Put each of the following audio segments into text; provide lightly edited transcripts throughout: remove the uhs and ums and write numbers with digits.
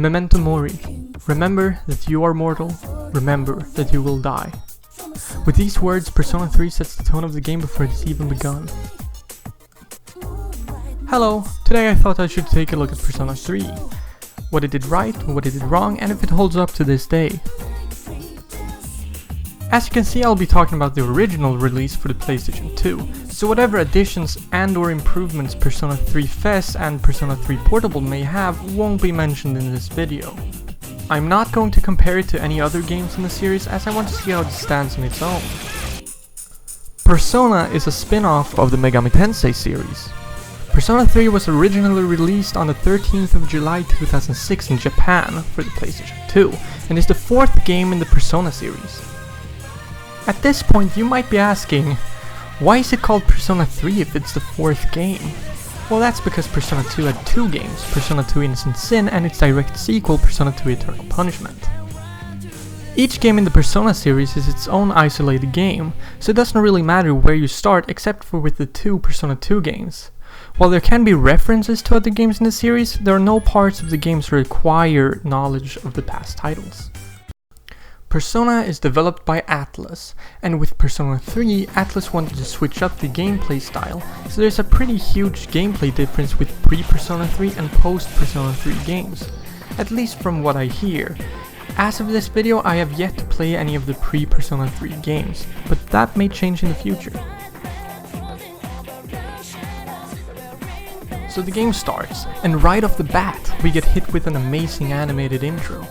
Memento mori. Remember that you are mortal. Remember that you will die. With these words, Persona 3 sets the tone of the game before it's even begun. Hello, today I thought I should take a look at Persona 3. What it did right, what it did wrong, and if it holds up to this day. As you can see, I'll be talking about the original release for the PlayStation 2, so whatever additions and or improvements Persona 3 FES and Persona 3 Portable may have won't be mentioned in this video. I'm not going to compare it to any other games in the series as I want to see how it stands on its own. Persona is a spin-off of the Megami Tensei series. Persona 3 was originally released on the 13th of July 2006 in Japan for the PlayStation 2 and is the fourth game in the Persona series. At this point you might be asking, why is it called Persona 3 if it's the fourth game? Well, that's because Persona 2 had two games, Persona 2 Innocent Sin and its direct sequel Persona 2 Eternal Punishment. Each game in the Persona series is its own isolated game, so it doesn't really matter where you start except for with the two Persona 2 games. While there can be references to other games in the series, there are no parts of the games that require knowledge of the past titles. Persona is developed by Atlus, and with Persona 3, Atlus wanted to switch up the gameplay style, so there's a pretty huge gameplay difference with pre-Persona 3 and post-Persona 3 games, at least from what I hear. As of this video, I have yet to play any of the pre-Persona 3 games, but that may change in the future. So the game starts, and right off the bat, we get hit with an amazing animated intro.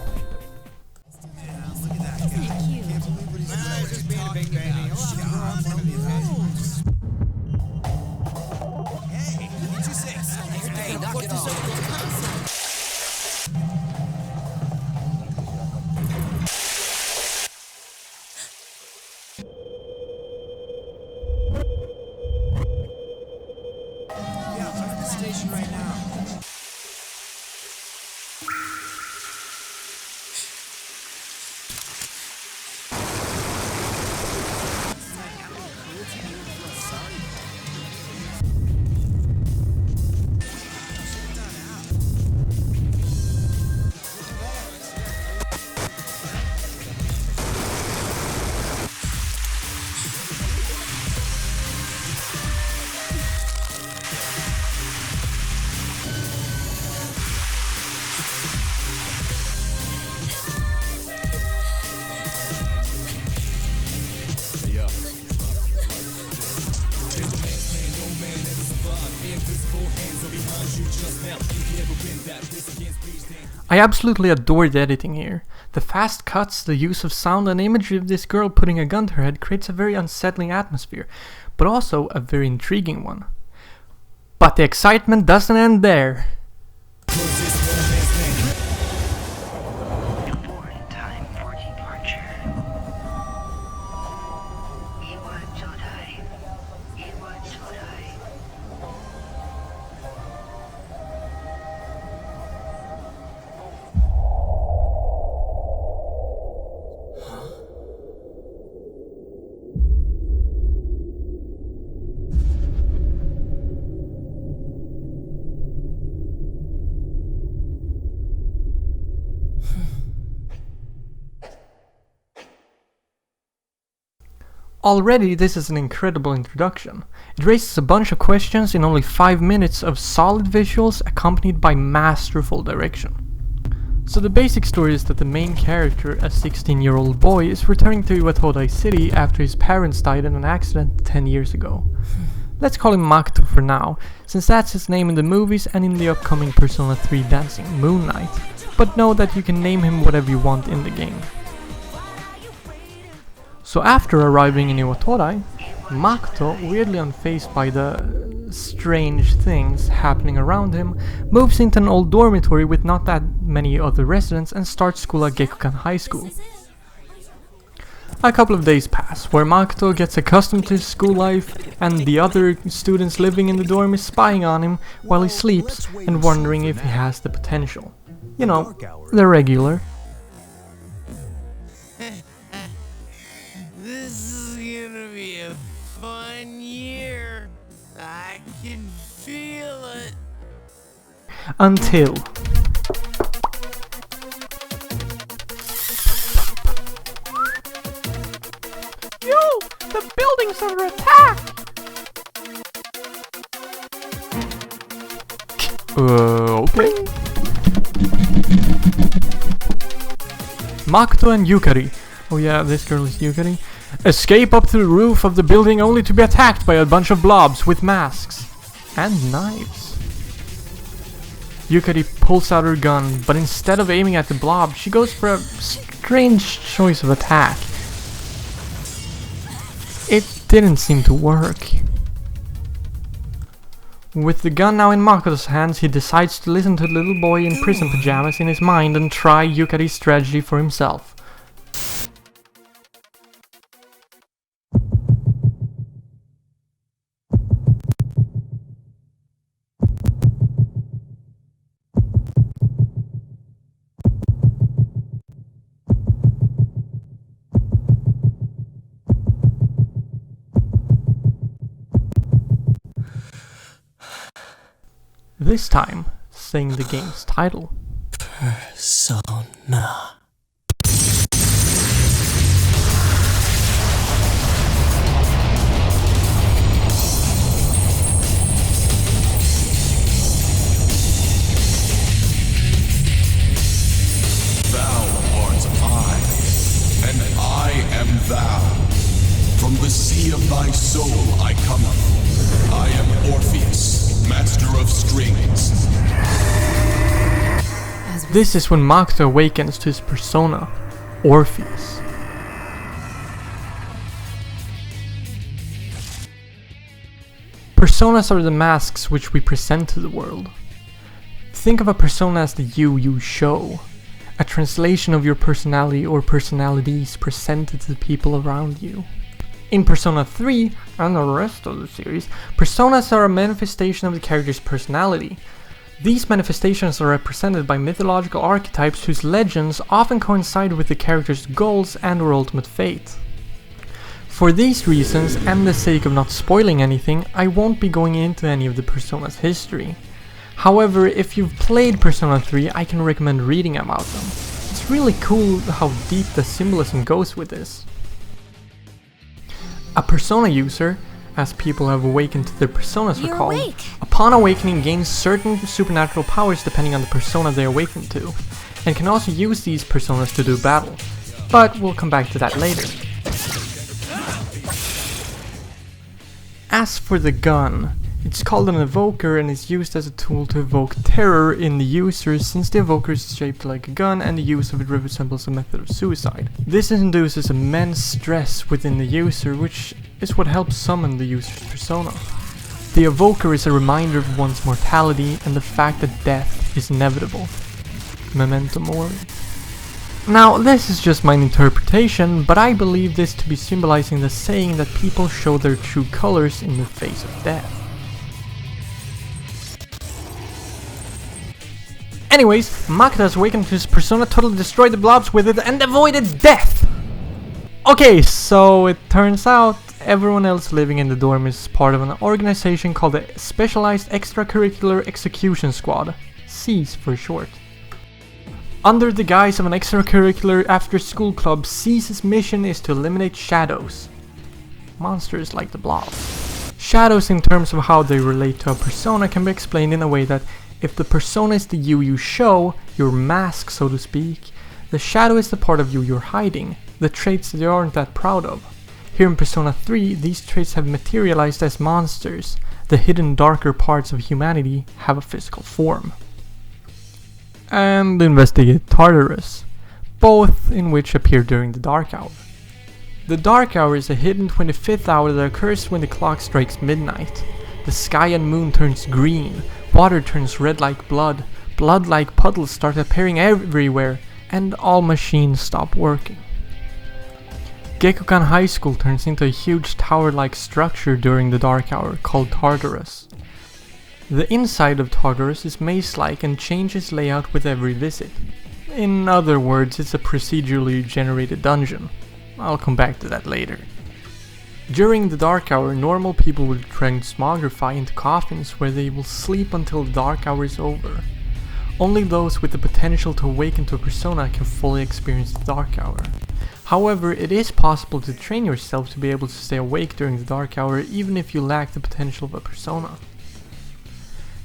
Right now. I absolutely adore the editing here. The fast cuts, the use of sound and imagery of this girl putting a gun to her head creates a very unsettling atmosphere, but also a very intriguing one. But the excitement doesn't end there. Important time for departure. Already this is an incredible introduction. It raises a bunch of questions in only 5 minutes of solid visuals accompanied by masterful direction. So the basic story is that the main character, a 16-year-old boy, is returning to Iwatodai City after his parents died in an accident 10 years ago. Let's call him Makoto for now, since that's his name in the movies and in the upcoming Persona 3 Dancing Moon Knight, but know that you can name him whatever you want in the game. So after arriving in Iwatodai, Makoto, weirdly unfazed by the strange things happening around him, moves into an old dormitory with not that many other residents and starts school at Gekkoukan High School. A couple of days pass, where Makoto gets accustomed to his school life and the other students living in the dorm is spying on him while he sleeps and wondering if he has the potential. You know, the regular. This is gonna be a fun year. I can feel it. Until The building's under attack! Okay. Makoto and Yukari, oh yeah, this girl is Yukari, escape up to the roof of the building only to be attacked by a bunch of blobs with masks and knives. Yukari pulls out her gun, but instead of aiming at the blob, she goes for a strange choice of attack. It didn't seem to work. With the gun now in Makoto's hands, he decides to listen to the little boy in prison pajamas in his mind and try Yukari's strategy for himself. This time, saying the game's title. Persona. Thou art I, and I am thou. From the sea of thy soul I come. I am Orpheus, master of strings. This is when Makoto awakens to his persona, Orpheus. Personas are the masks which we present to the world. Think of a persona as the you show, a translation of your personality or personalities presented to the people around you. In Persona 3, and the rest of the series, personas are a manifestation of the character's personality. These manifestations are represented by mythological archetypes whose legends often coincide with the character's goals and/or ultimate fate. For these reasons, and the sake of not spoiling anything, I won't be going into any of the personas' history. However, if you've played Persona 3, I can recommend reading about them. It's really cool how deep the symbolism goes with this. A persona user, as people have awakened to their personas are called, upon awakening gains certain supernatural powers depending on the persona they awaken to, and can also use these personas to do battle, but we'll come back to that later. As for the gun, it's called an evoker and is used as a tool to evoke terror in the user, since the evoker is shaped like a gun and the use of it resembles a method of suicide. This induces immense stress within the user, which is what helps summon the user's persona. The evoker is a reminder of one's mortality and the fact that death is inevitable. Memento mori. Now, this is just my interpretation, but I believe this to be symbolizing the saying that people show their true colors in the face of death. Anyways, Makoto has awakened to his persona, totally destroyed the blobs with it, and avoided death! Okay, so it turns out everyone else living in the dorm is part of an organization called the Specialized Extracurricular Execution Squad, CESE for short. Under the guise of an extracurricular after-school club, CESE's mission is to eliminate shadows. Monsters like the blob. Shadows in terms of how they relate to a persona can be explained in a way that if the persona is the you show, your mask so to speak, the shadow is the part of you you're hiding, the traits that you aren't that proud of. Here in Persona 3, these traits have materialized as monsters. The hidden darker parts of humanity have a physical form. And investigate Tartarus, both in which appear during the Dark Hour. The Dark Hour is a hidden 25th hour that occurs when the clock strikes midnight. The sky and moon turns green, water turns red like blood, blood-like puddles start appearing everywhere, and all machines stop working. Gekkoukan High School turns into a huge tower-like structure during the Dark Hour called Tartarus. The inside of Tartarus is maze-like and changes layout with every visit. In other words, it's a procedurally generated dungeon. I'll come back to that later. During the Dark Hour, normal people will transmogrify into coffins where they will sleep until the Dark Hour is over. Only those with the potential to awaken to a persona can fully experience the Dark Hour. However, it is possible to train yourself to be able to stay awake during the dark hour even if you lack the potential of a persona.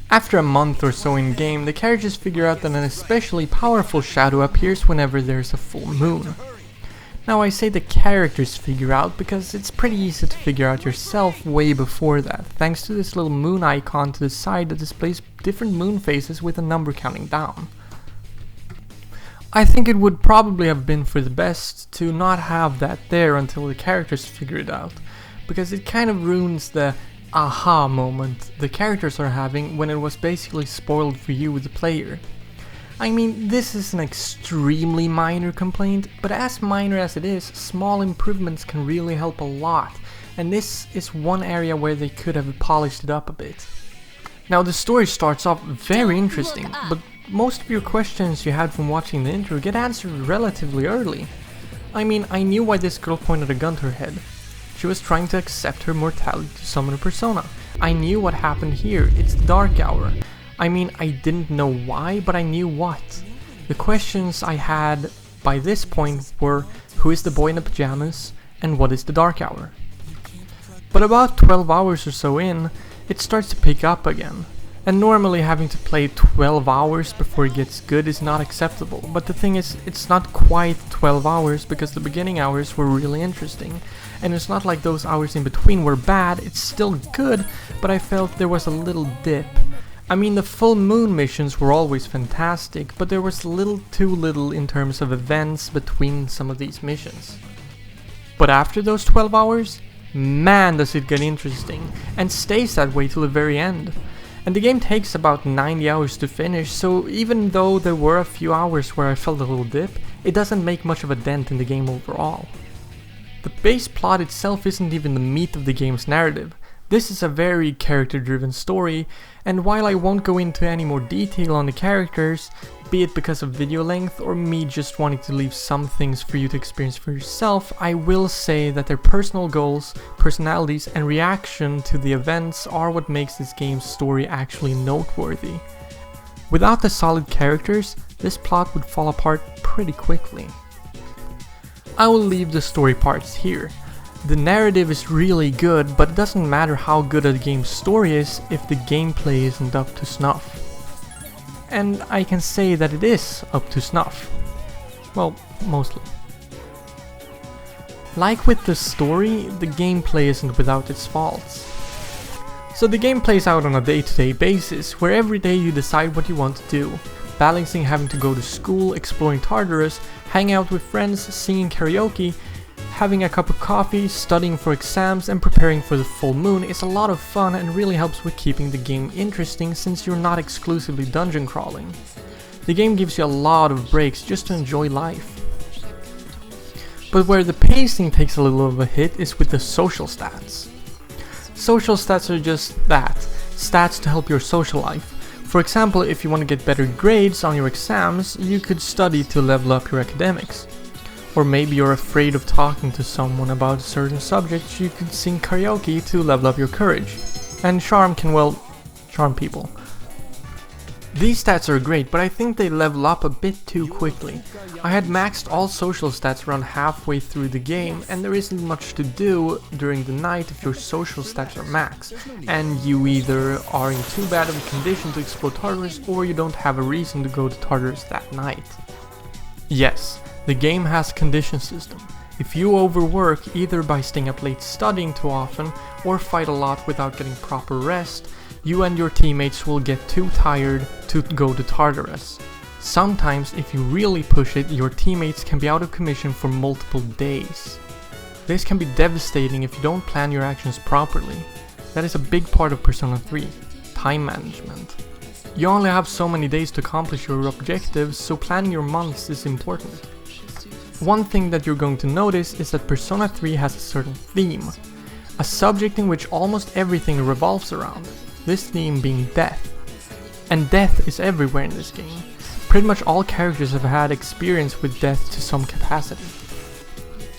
After a month or so in game, the characters figure out that an especially powerful shadow appears whenever there's a full moon. Now I say the characters figure out because it's pretty easy to figure out yourself way before that, thanks to this little moon icon to the side that displays different moon phases with a number counting down. I think it would probably have been for the best to not have that there until the characters figure it out, because it kind of ruins the aha moment the characters are having when it was basically spoiled for you, the player. I mean, this is an extremely minor complaint, but as minor as it is, small improvements can really help a lot, and this is one area where they could have polished it up a bit. Now the story starts off very interesting, but most of your questions you had from watching the intro get answered relatively early. I mean, I knew why this girl pointed a gun to her head. She was trying to accept her mortality to summon a persona. I knew what happened here, it's the dark hour. I mean, I didn't know why, but I knew what. The questions I had by this point were, who is the boy in the pajamas, and what is the dark hour? But about 12 hours or so in, it starts to pick up again. And normally having to play 12 hours before it gets good is not acceptable, but the thing is, it's not quite 12 hours because the beginning hours were really interesting. And it's not like those hours in between were bad, it's still good, but I felt there was a little dip. I mean, the full moon missions were always fantastic, but there was too little in terms of events between some of these missions. But after those 12 hours, man does it get interesting, and stays that way till the very end. And the game takes about 90 hours to finish, so even though there were a few hours where I felt a little dip, it doesn't make much of a dent in the game overall. The base plot itself isn't even the meat of the game's narrative. This is a very character-driven story, and while I won't go into any more detail on the characters, be it because of video length or me just wanting to leave some things for you to experience for yourself, I will say that their personal goals, personalities, and reaction to the events are what makes this game's story actually noteworthy. Without the solid characters, this plot would fall apart pretty quickly. I will leave the story parts here. The narrative is really good, but it doesn't matter how good a game's story is if the gameplay isn't up to snuff. And I can say that it is up to snuff. Well, mostly. Like with the story, the gameplay isn't without its faults. So the game plays out on a day-to-day basis, where every day you decide what you want to do, balancing having to go to school, exploring Tartarus, hanging out with friends, singing karaoke, having a cup of coffee, studying for exams, and preparing for the full moon is a lot of fun and really helps with keeping the game interesting since you're not exclusively dungeon crawling. The game gives you a lot of breaks just to enjoy life. But where the pacing takes a little of a hit is with the social stats. Social stats are just that, stats to help your social life. For example, if you want to get better grades on your exams, you could study to level up your academics. Or maybe you're afraid of talking to someone about a certain subject, you could sing karaoke to level up your courage. And charm can, well, charm people. These stats are great, but I think they level up a bit too quickly. I had maxed all social stats around halfway through the game, and there isn't much to do during the night if your social stats are maxed, and you either are in too bad of a condition to explore Tartarus, or you don't have a reason to go to Tartarus that night. Yes, the game has a condition system. If you overwork either by staying up late studying too often or fight a lot without getting proper rest, you and your teammates will get too tired to go to Tartarus. Sometimes, if you really push it, your teammates can be out of commission for multiple days. This can be devastating if you don't plan your actions properly. That is a big part of Persona 3, time management. You only have so many days to accomplish your objectives, so planning your months is important. One thing that you're going to notice is that Persona 3 has a certain theme, a subject in which almost everything revolves around, this theme being death. And death is everywhere in this game. Pretty much all characters have had experience with death to some capacity.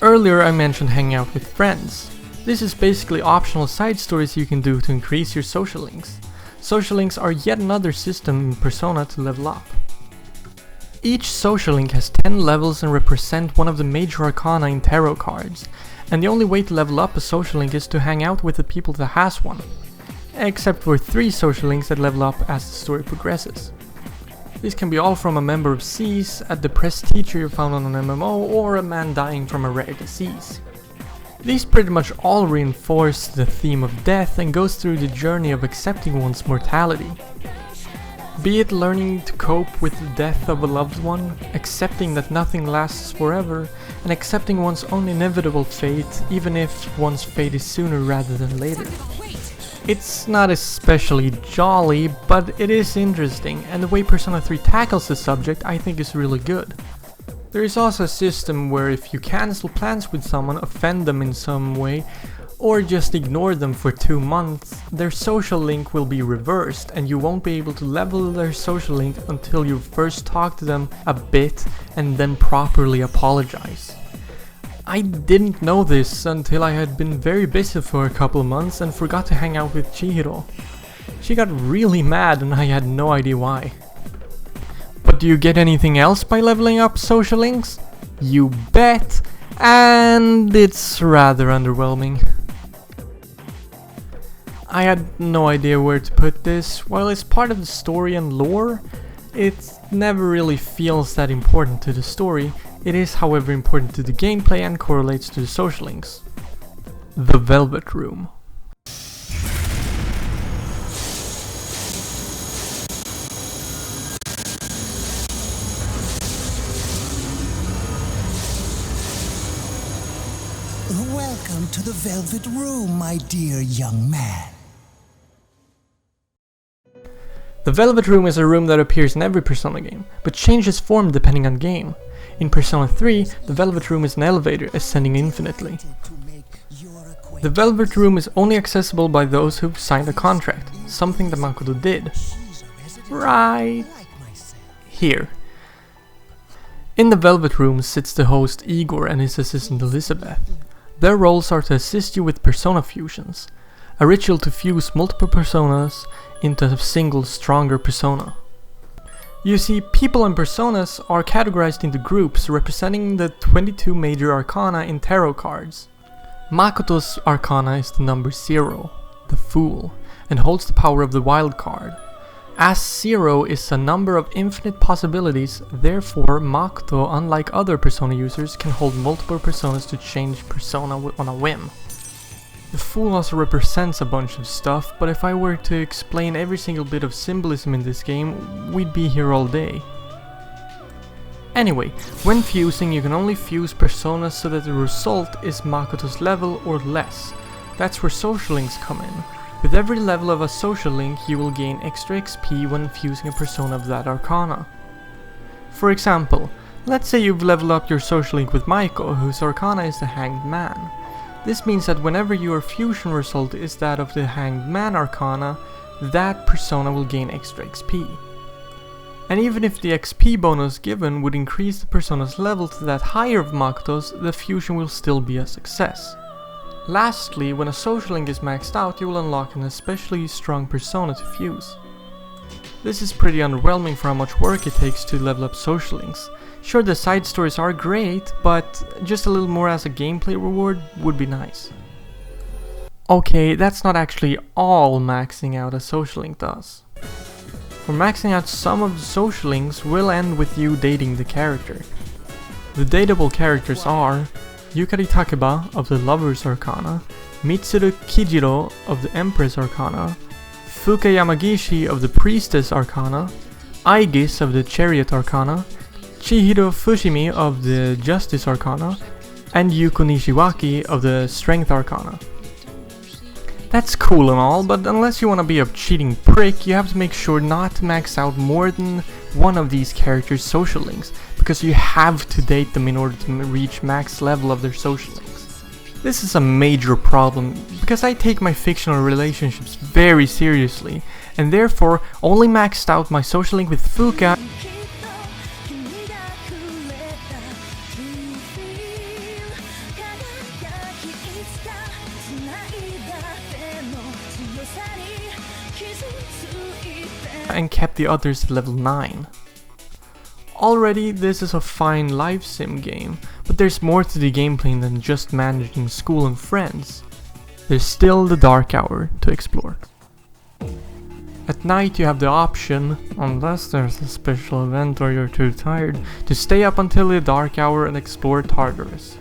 Earlier I mentioned hanging out with friends. This is basically optional side stories you can do to increase your social links. Social links are yet another system in Persona to level up. Each social link has 10 levels and represent one of the major arcana in tarot cards, and the only way to level up a social link is to hang out with the people that has one, except for 3 social links that level up as the story progresses. These can be all from a member of SEAS, a depressed teacher you found on an MMO, or a man dying from a rare disease. These pretty much all reinforce the theme of death and goes through the journey of accepting one's mortality. Be it learning to cope with the death of a loved one, accepting that nothing lasts forever, and accepting one's own inevitable fate, even if one's fate is sooner rather than later. It's not especially jolly, but it is interesting, and the way Persona 3 tackles the subject I think is really good. There is also a system where if you cancel plans with someone, offend them in some way, or just ignore them for 2 months, their social link will be reversed and you won't be able to level their social link until you first talk to them a bit and then properly apologize. I didn't know this until I had been very busy for a couple of months and forgot to hang out with Chihiro. She got really mad and I had no idea why. But do you get anything else by leveling up social links? You bet! And it's rather underwhelming. I had no idea where to put this. While it's part of the story and lore, it never really feels that important to the story. It is, however, important to the gameplay and correlates to the social links. The Velvet Room. Welcome to the Velvet Room, my dear young man. The Velvet Room is a room that appears in every Persona game, but changes form depending on game. In Persona 3, the Velvet Room is an elevator ascending infinitely. The Velvet Room is only accessible by those who've signed a contract, something that Makoto did. Right here. In the Velvet Room sits the host Igor and his assistant Elizabeth. Their roles are to assist you with persona fusions, a ritual to fuse multiple personas into a single stronger persona. You see, people and personas are categorized into groups representing the 22 major arcana in tarot cards. Makoto's arcana is the number 0, the Fool, and holds the power of the wild card. As 0 is a number of infinite possibilities, therefore Makoto, unlike other persona users, can hold multiple personas to change persona on a whim. The Fool also represents a bunch of stuff, but if I were to explain every single bit of symbolism in this game, we'd be here all day. Anyway, when fusing you can only fuse personas so that the result is Makoto's level or less. That's where social links come in. With every level of a social link you will gain extra XP when fusing a persona of that arcana. For example, let's say you've leveled up your social link with Maiko, whose arcana is the Hanged Man. This means that whenever your fusion result is that of the Hanged Man arcana, that persona will gain extra XP. And even if the XP bonus given would increase the persona's level to that higher of Makoto's, the fusion will still be a success. Lastly, when a social link is maxed out, you will unlock an especially strong persona to fuse. This is pretty underwhelming for how much work it takes to level up social links. Sure, the side stories are great, but just a little more as a gameplay reward would be nice. Okay, that's not actually all maxing out a social link does. For maxing out some of the social links will end with you dating the character. The dateable characters are Yukari Takeba of the Lover's Arcana, Mitsuru Kijiro of the Empress Arcana, Fuka Yamagishi of the Priestess Arcana, Aigis of the Chariot Arcana, Chihiro Fushimi of the Justice Arcana, and Yuko Nishiwaki of the Strength Arcana. That's cool and all, but unless you want to be a cheating prick, you have to make sure not to max out more than one of these characters' social links, because you have to date them in order to reach max level of their social links. This is a major problem, because I take my fictional relationships very seriously, and therefore only maxed out my social link with Fuka and kept the others at level 9. Already, this is a fine life sim game, but there's more to the gameplay than just managing school and friends. There's still the dark hour to explore. At night you have the option, unless there's a special event or you're too tired, to stay up until the dark hour and explore Tartarus.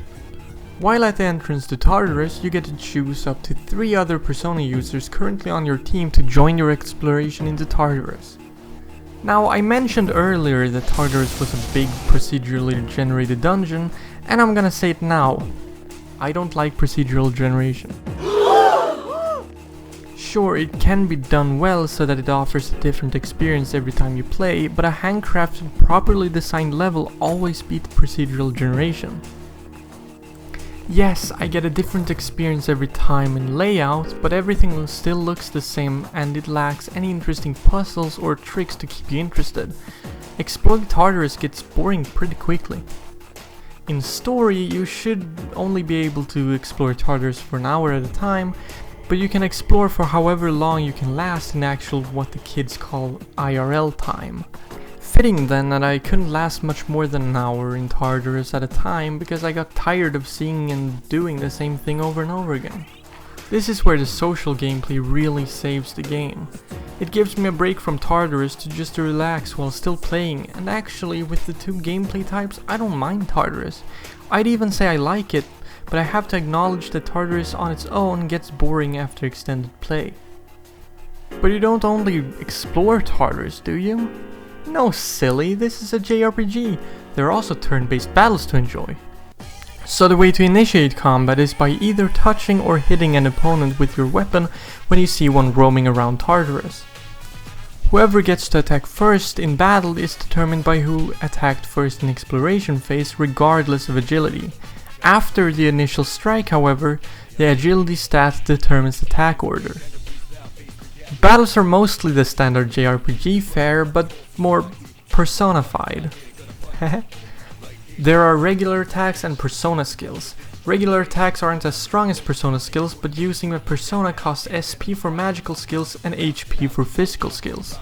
While at the entrance to Tartarus, you get to choose up to 3 other Persona users currently on your team to join your exploration into Tartarus. Now, I mentioned earlier that Tartarus was a big procedurally generated dungeon, and I'm gonna say it now. I don't like procedural generation. Sure, it can be done well so that it offers a different experience every time you play, but a handcrafted, properly designed level always beats procedural generation. Yes, I get a different experience every time in layout, but everything still looks the same and it lacks any interesting puzzles or tricks to keep you interested. Exploring Tartarus gets boring pretty quickly. In story, you should only be able to explore Tartarus for an hour at a time, but you can explore for however long you can last in actual what the kids call IRL time. Fitting then that I couldn't last much more than an hour in Tartarus at a time because I got tired of seeing and doing the same thing over and over again. This is where the social gameplay really saves the game. It gives me a break from Tartarus to just relax while still playing, and actually with the 2 gameplay types I don't mind Tartarus. I'd even say I like it, but I have to acknowledge that Tartarus on its own gets boring after extended play. But you don't only explore Tartarus, do you? No, silly, this is a JRPG. There are also turn-based battles to enjoy. So the way to initiate combat is by either touching or hitting an opponent with your weapon when you see one roaming around Tartarus. Whoever gets to attack first in battle is determined by who attacked first in exploration phase, regardless of agility. After the initial strike, however, the agility stat determines the attack order. Battles are mostly the standard JRPG fare, but more personified. There are regular attacks and persona skills. Regular attacks aren't as strong as persona skills, but using a persona costs SP for magical skills and HP for physical skills.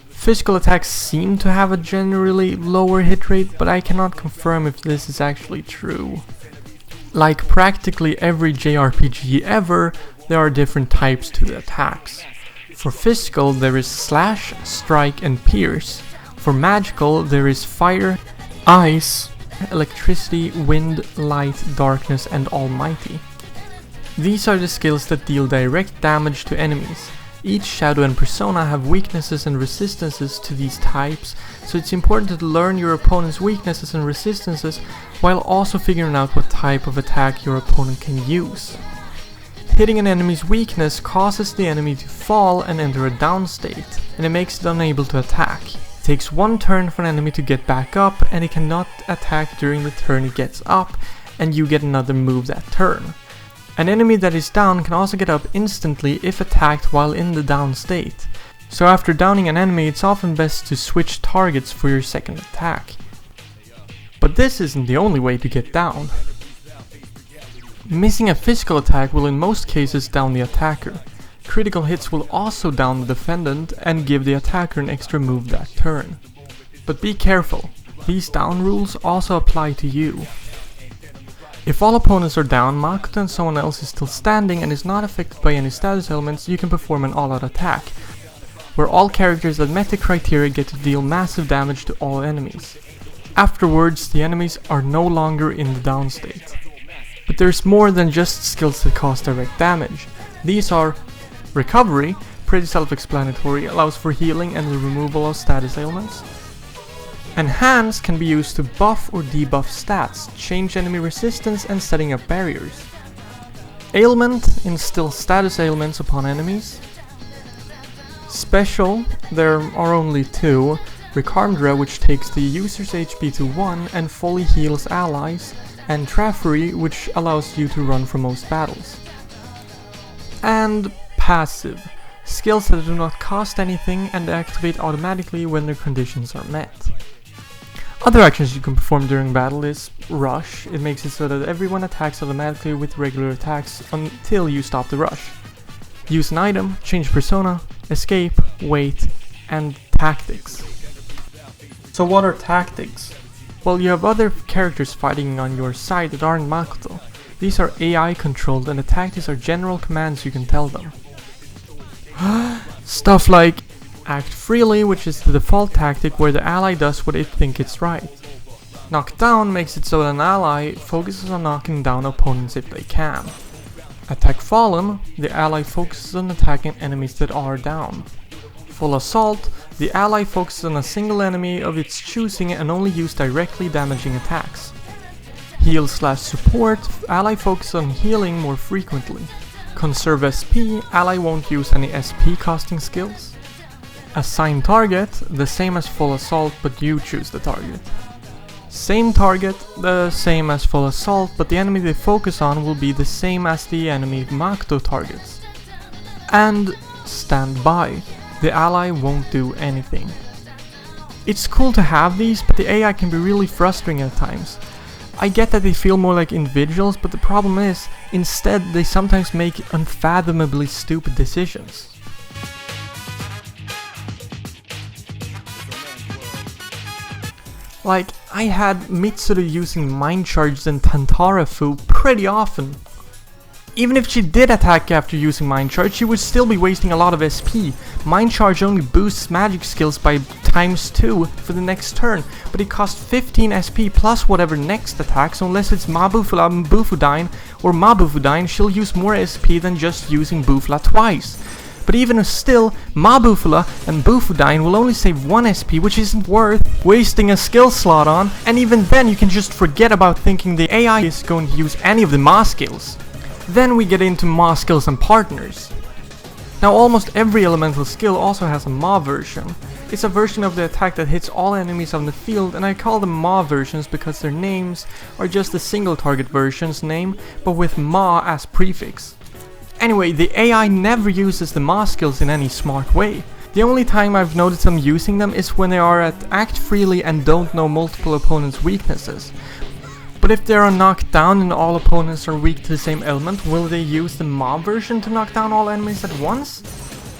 Physical attacks seem to have a generally lower hit rate, but I cannot confirm if this is actually true. Like practically every JRPG ever, there are different types to the attacks. For physical, there is slash, strike, and pierce. For magical, there is fire, ice, electricity, wind, light, darkness, and almighty. These are the skills that deal direct damage to enemies. Each shadow and persona have weaknesses and resistances to these types, so it's important to learn your opponent's weaknesses and resistances while also figuring out what type of attack your opponent can use. Hitting an enemy's weakness causes the enemy to fall and enter a down state, and it makes it unable to attack. It takes 1 turn for an enemy to get back up, and it cannot attack during the turn it gets up, and you get another move that turn. An enemy that is down can also get up instantly if attacked while in the down state. So after downing an enemy, it's often best to switch targets for your second attack. But this isn't the only way to get down. Missing a physical attack will in most cases down the attacker. Critical hits will also down the defendant and give the attacker an extra move that turn. But be careful, these down rules also apply to you. If all opponents are down, Makoto and someone else is still standing and is not affected by any status elements, you can perform an all-out attack, where all characters that met the criteria get to deal massive damage to all enemies. Afterwards, the enemies are no longer in the down state. But there's more than just skills that cause direct damage. These are recovery, pretty self-explanatory, allows for healing and the removal of status ailments. Enhance can be used to buff or debuff stats, change enemy resistance and setting up barriers. Ailment instills status ailments upon enemies. Special, there are only 2, Recharmdra, which takes the user's HP to 1 and fully heals allies, and Traffery, which allows you to run from most battles. And passive, skills that do not cost anything and activate automatically when their conditions are met. Other actions you can perform during battle is Rush. It makes it so that everyone attacks automatically with regular attacks until you stop the rush. Use an item, change persona, escape, wait, and tactics. So what are tactics? Well, you have other characters fighting on your side that aren't Makoto. These are AI controlled, and the tactics are general commands you can tell them. Stuff like act freely, which is the default tactic where the ally does what it thinks it's right. Knock down makes it so that an ally focuses on knocking down opponents if they can. Attack fallen, the ally focuses on attacking enemies that are down. Full assault, the ally focuses on a single enemy of its choosing and only use directly damaging attacks. Heal/support, ally focuses on healing more frequently. Conserve SP, ally won't use any SP costing skills. Assign target, the same as full assault but you choose the target. Same target, the same as full assault, but the enemy they focus on will be the same as the enemy Makoto targets. And stand by, the ally won't do anything. It's cool to have these, but the AI can be really frustrating at times. I get that they feel more like individuals, but the problem is, instead they sometimes make unfathomably stupid decisions. Like, I had Mitsuru using Mind Charge and Tantarafu pretty often. Even if she did attack after using Mind Charge, she would still be wasting a lot of SP. Mind Charge only boosts magic skills by ×2 for the next turn, but it costs 15 SP plus whatever next attack, so unless it's Mabufula and Bufudine or Mabufudine, she'll use more SP than just using Bufula twice. But even still, Mabufula and Bufudine will only save 1 SP, which isn't worth wasting a skill slot on, and even then you can just forget about thinking the AI is going to use any of the Ma skills. Then we get into Ma skills and partners. Now almost every elemental skill also has a Ma version. It's a version of the attack that hits all enemies on the field, and I call them Ma versions because their names are just the single target version's name, but with Ma as prefix. Anyway, the AI never uses the Ma skills in any smart way. The only time I've noticed them using them is when they are at act freely and don't know multiple opponents' weaknesses. But if they are knocked down and all opponents are weak to the same element, will they use the Ma version to knock down all enemies at once?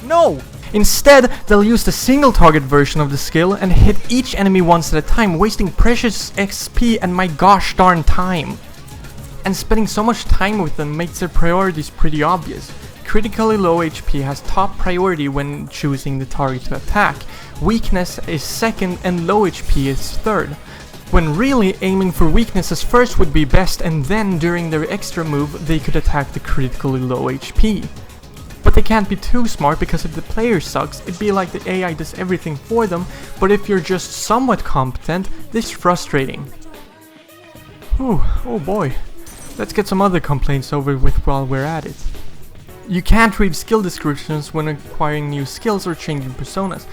No! Instead, they'll use the single target version of the skill and hit each enemy once at a time, wasting precious XP and my gosh darn time. And spending so much time with them makes their priorities pretty obvious. Critically low HP has top priority when choosing the target to attack, weakness is second and low HP is third. When really aiming for weaknesses first would be best, and then during their extra move they could attack the critically low HP. But they can't be too smart, because if the player sucks, it'd be like the AI does everything for them, but if you're just somewhat competent, this is frustrating. Whew, oh boy. Let's get some other complaints over with while we're at it. You can't read skill descriptions when acquiring new skills or changing personas,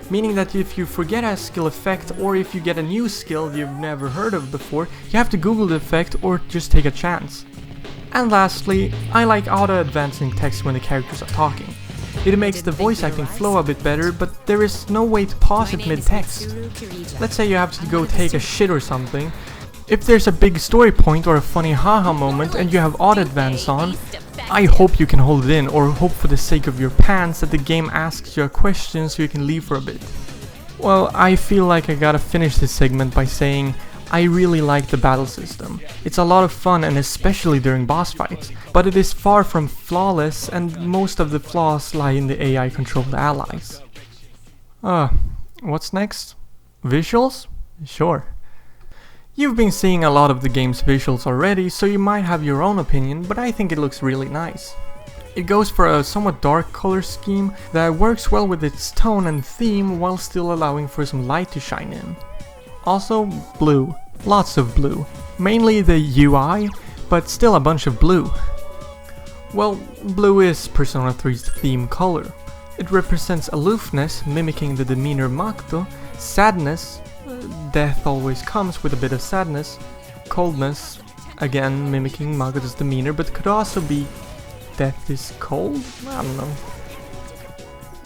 meaning that if you forget a skill effect or if you get a new skill you've never heard of before, you have to Google the effect or just take a chance. And lastly, I like auto-advancing text when the characters are talking. It makes the voice acting flow a bit better, but there is no way to pause it mid-text. Let's say you have to go take a shit or something. If there's a big story point or a funny haha moment and you have auto-advance on, I hope you can hold it in, or hope for the sake of your pants that the game asks you a question so you can leave for a bit. Well, I feel like I gotta finish this segment by saying I really like the battle system. It's a lot of fun, and especially during boss fights, but it is far from flawless, and most of the flaws lie in the AI controlled allies. What's next? Visuals? Sure. You've been seeing a lot of the game's visuals already, so you might have your own opinion, but I think it looks really nice. It goes for a somewhat dark color scheme that works well with its tone and theme while still allowing for some light to shine in. Also, blue. Lots of blue. Mainly the UI, but still a bunch of blue. Well, blue is Persona 3's theme color. It represents aloofness, mimicking the demeanor of Makoto, sadness, death always comes with a bit of sadness, coldness, again mimicking Makoto's demeanor, but could also be death is cold? I don't know.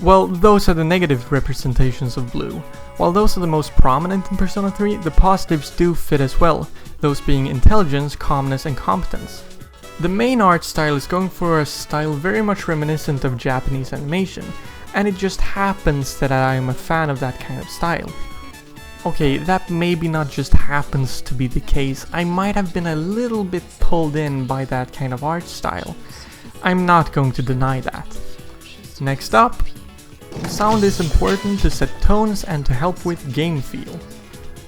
Well, those are the negative representations of blue. While those are the most prominent in Persona 3, the positives do fit as well, those being intelligence, calmness, and competence. The main art style is going for a style very much reminiscent of Japanese animation, and it just happens that I am a fan of that kind of style. Okay, that maybe not just happens to be the case. I might have been a little bit pulled in by that kind of art style. I'm not going to deny that. Next up, sound is important to set tones and to help with game feel.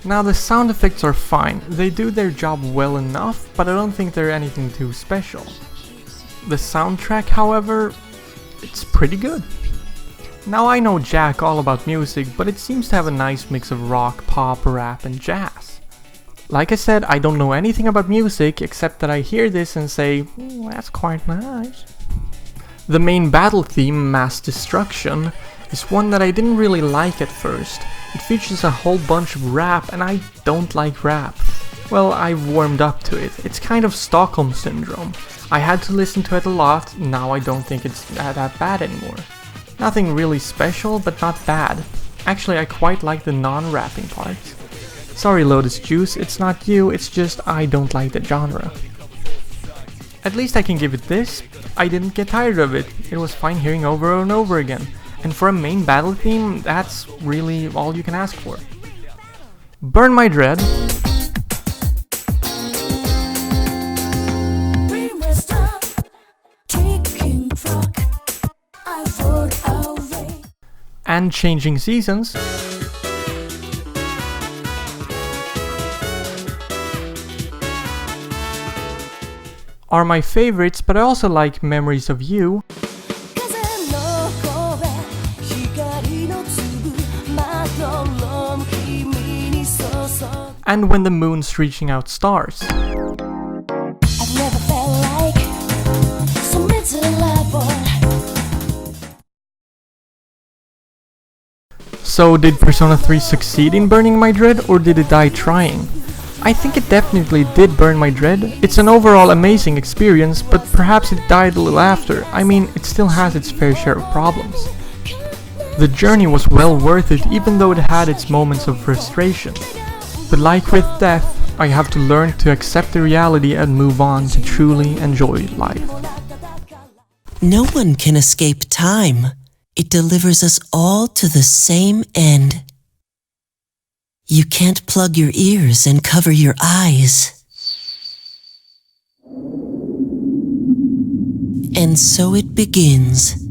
Now the sound effects are fine, they do their job well enough, but I don't think they're anything too special. The soundtrack, however, it's pretty good. Now I know jack all about music, but it seems to have a nice mix of rock, pop, rap and jazz. Like I said, I don't know anything about music except that I hear this and say, that's quite nice. The main battle theme, Mass Destruction, is one that I didn't really like at first. It features a whole bunch of rap and I don't like rap. Well, I've warmed up to it. It's kind of Stockholm Syndrome. I had to listen to it a lot, now I don't think it's that bad anymore. Nothing really special, but not bad. Actually, I quite like the non-rapping parts. Sorry Lotus Juice, it's not you, it's just I don't like the genre. At least I can give it this, I didn't get tired of it, it was fine hearing over and over again. And for a main battle theme, that's really all you can ask for. Burn My Dread, and Changing Seasons are my favorites, but I also like Memories of You and When the Moon's Reaching Out Stars. I've never felt like so meant to love boy. So did Persona 3 succeed in burning my dread, or did it die trying? I think it definitely did burn my dread. It's an overall amazing experience, but perhaps it died a little after. I mean, it still has its fair share of problems. The journey was well worth it, even though it had its moments of frustration. But like with death, I have to learn to accept the reality and move on to truly enjoy life. No one can escape time. It delivers us all to the same end. You can't plug your ears and cover your eyes. And so it begins.